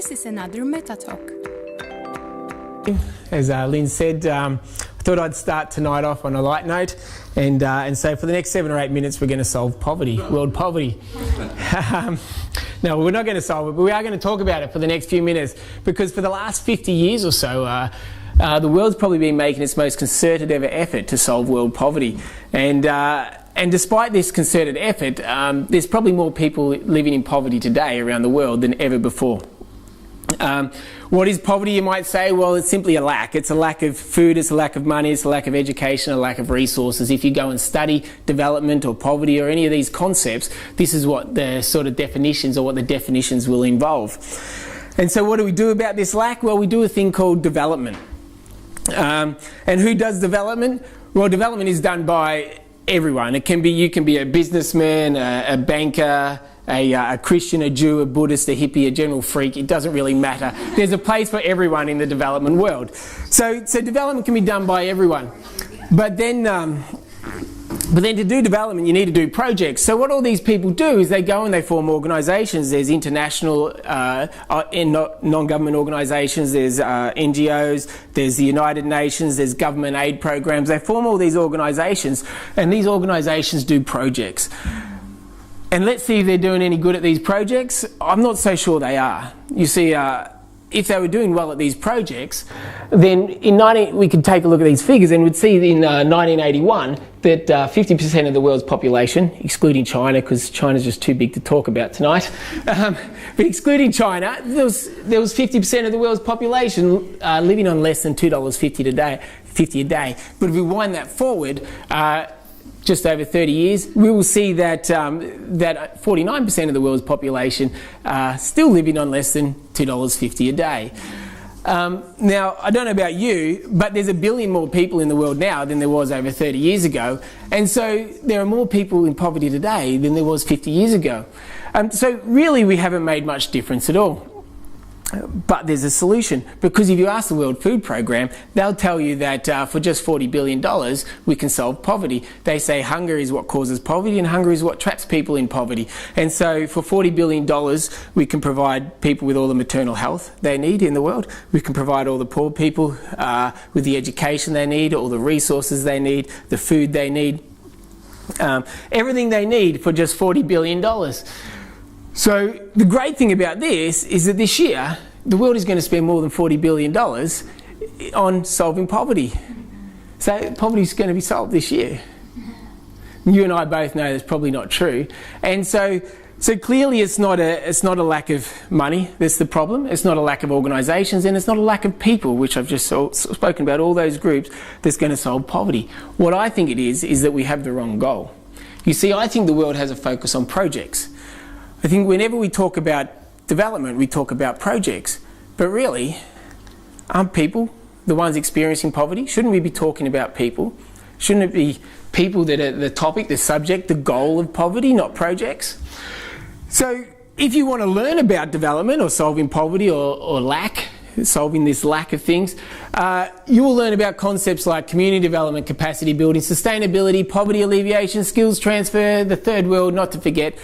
This is another Meta Talk. As Lynn said, I thought I'd start tonight off on a light note, and so for the next 7 or 8 minutes we're going to solve poverty, world poverty. No, we're not going to solve it, but we are going to talk about it for the next few minutes, because for the last 50 years or so, the world's probably been making its most concerted ever effort to solve world poverty. And despite this concerted effort, there's probably more people living in poverty today around the world than ever before. What is poverty, you might say? Well, it's simply a lack. It's a lack of food, it's a lack of money, it's a lack of education, a lack of resources. If you go and study development or poverty or any of these concepts, this is what the sort of definitions or what the definitions will involve. And so what do we do about this lack? Well, we do a thing called development. And who does development? Well, development is done by everyone. It can be, you can be a businessman, a banker, a Christian, a Jew, a Buddhist, a hippie, a general freak. It doesn't really matter. There's a place for everyone in the development world. So development can be done by everyone. But then to do development, you need to do projects. So what all these people do is they go and they form organisations. There's international non-government organisations, there's NGOs, there's the United Nations, there's government aid programs. They form all these organisations, and these organisations do projects. And let's see if they're doing any good at these projects. I'm not so sure they are. You see, if they were doing well at these projects, then we could take a look at these figures and we'd see in 1981 that 50% of the world's population, excluding China, because China's just too big to talk about tonight, but excluding China, there was 50% of the world's population living on less than $2.50 a day. But if we wind that forward, just over 30 years, we will see that 49% of the world's population are still living on less than $2.50 a day. Now, I don't know about you, but there's 1 billion more people in the world now than there was over 30 years ago. And so there are more people in poverty today than there was 50 years ago. So really we haven't made much difference at all. But there's a solution, because if you ask the World Food Programme, they'll tell you that for just $40 billion we can solve poverty. They say hunger is what causes poverty and hunger is what traps people in poverty. And so for $40 billion we can provide people with all the maternal health they need in the world. We can provide all the poor people with the education they need, all the resources they need, the food they need, everything they need for just $40 billion. So the great thing about this is that this year the world is going to spend more than $40 billion on solving poverty. So poverty is going to be solved this year. You and I both know that's probably not true. And so clearly it's not a lack of money that's the problem. It's not a lack of organisations, and it's not a lack of people, which I've just spoken about, all those groups, that's going to solve poverty. What I think it is that we have the wrong goal. You see, I think the world has a focus on projects. I think whenever we talk about development, we talk about projects. But really, aren't people the ones experiencing poverty? Shouldn't we be talking about people? Shouldn't it be people that are the topic, the subject, the goal of poverty, not projects? So if you want to learn about development or solving poverty or lack, solving this lack of things, you will learn about concepts like community development, capacity building, sustainability, poverty alleviation, skills transfer, the third world, not to forget,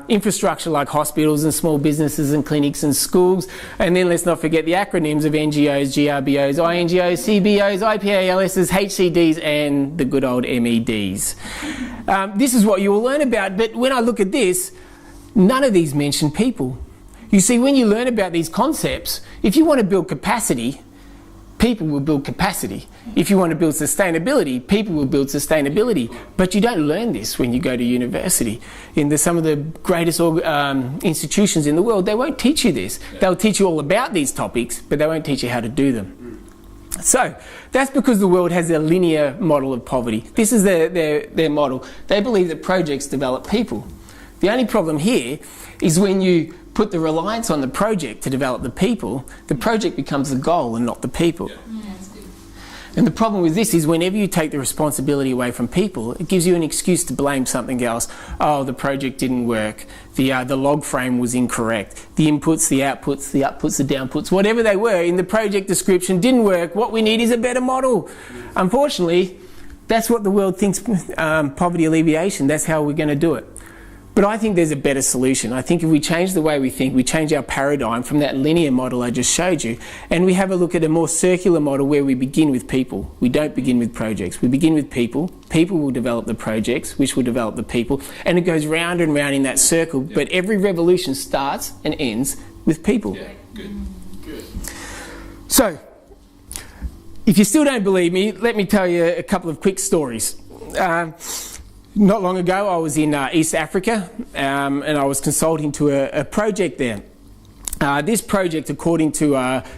infrastructure like hospitals and small businesses and clinics and schools, and then let's not forget the acronyms of NGOs, GRBOs, INGOs, CBOs, IPALSs, HCDs and the good old MEDs. This is what you will learn about, but when I look at this, none of these mention people. You see, when you learn about these concepts, if you want to build capacity, people will build capacity. If you want to build sustainability, people will build sustainability. But you don't learn this when you go to university. In some of the greatest institutions in the world, they won't teach you this. They'll teach you all about these topics, but they won't teach you how to do them. So that's because the world has a linear model of poverty. This is their model. They believe that projects develop people. The only problem here is when you put the reliance on the project to develop the people, the project becomes the goal and not the people. And the problem with this is whenever you take the responsibility away from people, it gives you an excuse to blame something else. Oh, the project didn't work. The log frame was incorrect. The inputs, the outputs, the downputs, whatever they were in the project description didn't work. What we need is a better model. Unfortunately, that's what the world thinks poverty alleviation. That's how we're going to do it. But I think there's a better solution. I think if we change the way we think, we change our paradigm from that linear model I just showed you, and we have a look at a more circular model where we begin with people. We don't begin with projects. We begin with people. People will develop the projects, which will develop the people, and it goes round and round in that circle. Yep. But every revolution starts and ends with people. Yeah, good. So, if you still don't believe me, let me tell you a couple of quick stories. Not long ago, I was in East Africa, and I was consulting to a project there. This project, according to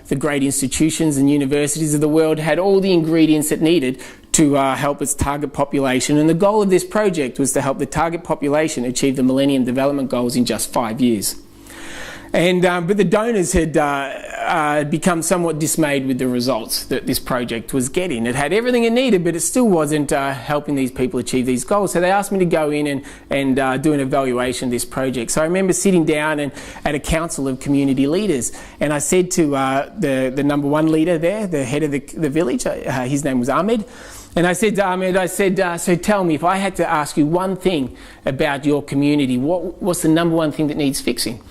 the great institutions and universities of the world, had all the ingredients it needed to help its target population. And the goal of this project was to help the target population achieve the Millennium Development Goals in just 5 years. And but the donors had become somewhat dismayed with the results that this project was getting. It had everything it needed, but it still wasn't helping these people achieve these goals. So they asked me to go in and do an evaluation of this project. So I remember sitting down at a council of community leaders, and I said to the number one leader there, the head of the village, his name was Ahmed, and I said to Ahmed, so tell me, if I had to ask you one thing about your community, what's the number one thing that needs fixing?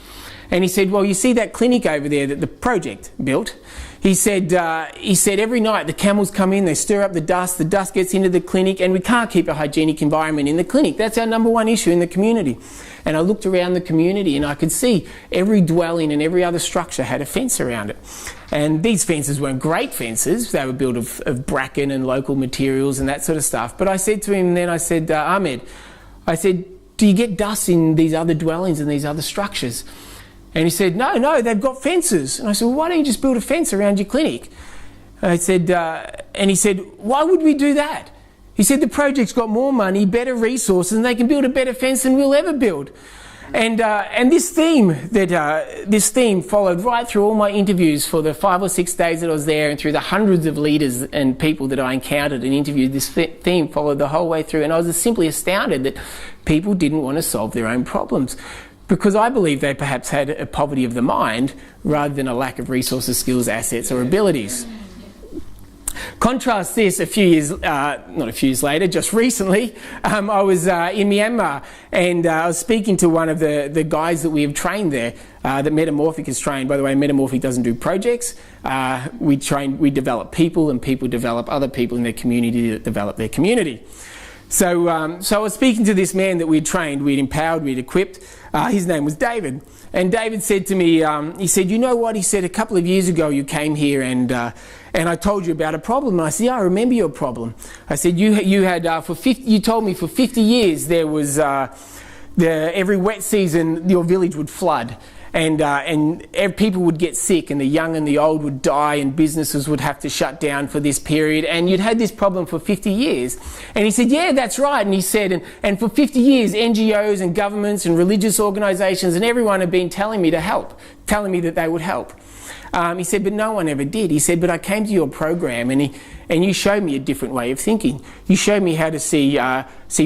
And he said, well, you see that clinic over there that the project built? He said every night the camels come in, they stir up the dust gets into the clinic, and we can't keep a hygienic environment in the clinic. That's our number one issue in the community. And I looked around the community and I could see every dwelling and every other structure had a fence around it. And these fences weren't great fences. They were built of bracken and local materials and that sort of stuff. But I said to him then, I said, Ahmed, I said, do you get dust in these other dwellings and these other structures? And he said, no, they've got fences. And I said, well, why don't you just build a fence around your clinic? And I said, and he said, why would we do that? He said, the project's got more money, better resources, and they can build a better fence than we'll ever build. And this theme followed right through all my interviews for the 5 or 6 days that I was there, and through the hundreds of leaders and people that I encountered and interviewed. This theme followed the whole way through, and I was simply astounded that people didn't want to solve their own problems, because I believe they perhaps had a poverty of the mind rather than a lack of resources, skills, assets or abilities. Contrast this not a few years later, just recently, I was in Myanmar, and I was speaking to one of the guys that we have trained there, that Metamorphic has trained. By the way, Metamorphic doesn't do projects. We develop people, and people develop other people in their community that develop their community. So I was speaking to this man that we'd trained, we'd empowered, we'd equipped. His name was David. And David said to me, he said, you know what? He said, a couple of years ago you came here and I told you about a problem. And I said, yeah, I remember your problem. I said, you told me for 50 years there was, every wet season your village would flood. And people would get sick, and the young and the old would die, and businesses would have to shut down for this period, and you'd had this problem for 50 years. And he said, yeah, that's right. And he said, and for 50 years, NGOs and governments and religious organisations and everyone have been telling me to help, telling me that they would help. He said, but no one ever did. He said, but I came to your program, and you showed me a different way of thinking. You showed me how to see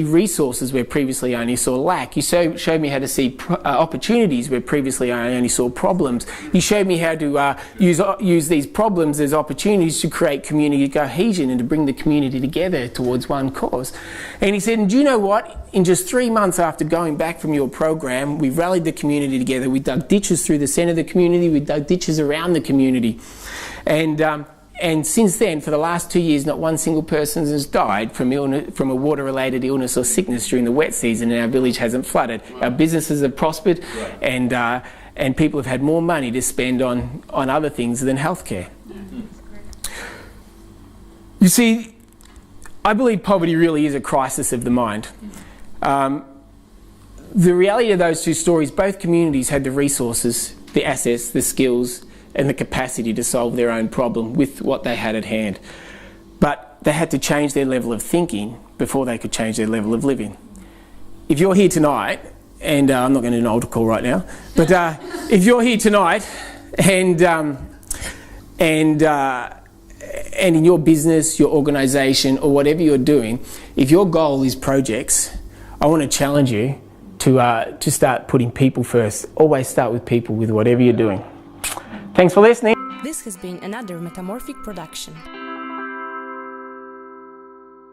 resources where previously I only saw lack. You showed me how to see opportunities where previously I only saw problems. You showed me how to use these problems as opportunities to create community cohesion and to bring the community together towards one cause. And he said, and do you know what? In just 3 months after going back from your program, we rallied the community together. We dug ditches through the centre of the community. We dug ditches around the community. And since then, for the last 2 years, not one single person has died from a water-related illness or sickness during the wet season, and our village hasn't flooded. Our businesses have prospered, and people have had more money to spend on other things than healthcare. You see, I believe poverty really is a crisis of the mind. The reality of those two stories, both communities had the resources, the assets, the skills, and the capacity to solve their own problem with what they had at hand. But they had to change their level of thinking before they could change their level of living. If you're here tonight, and I'm not going to do an altar call right now, but if you're here tonight and in your business, your organisation, or whatever you're doing, if your goal is projects, I want to challenge you to start putting people first. Always start with people with whatever you're doing. Thanks for listening. This has been another Metamorphic production.